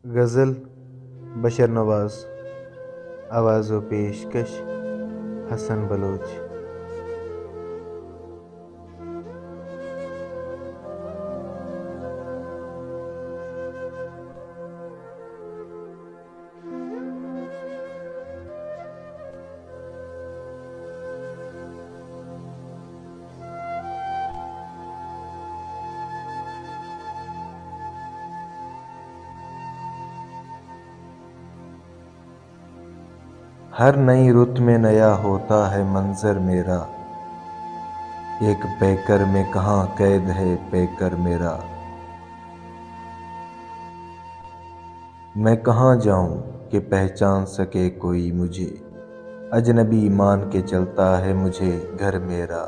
गज़ल बशर नवाज। आवाज़ व पेशकश हसन बलोच। हर नई रुत में नया होता है मंजर मेरा, एक पैकर में कहाँ कैद है पैकर मेरा। मैं कहाँ जाऊं कि पहचान सके कोई मुझे, अजनबी मान के चलता है मुझे घर मेरा।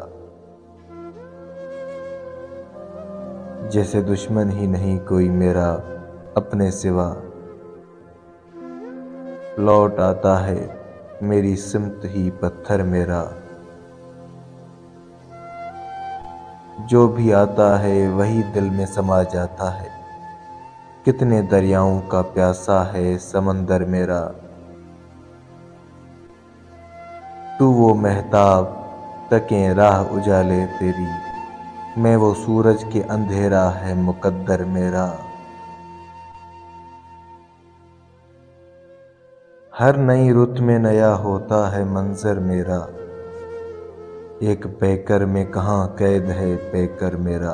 जैसे दुश्मन ही नहीं कोई मेरा अपने सिवा, लौट आता है मेरी सिमत ही पत्थर मेरा। जो भी आता है वही दिल में समा जाता है, कितने दरियाओं का प्यासा है समंदर मेरा। तू वो महताब तकें राह उजाले तेरी, मैं वो सूरज के अंधेरा है मुकद्दर मेरा। हर नई रुत में नया होता है मंजर मेरा, एक पैकर में कहाँ कैद है पैकर मेरा।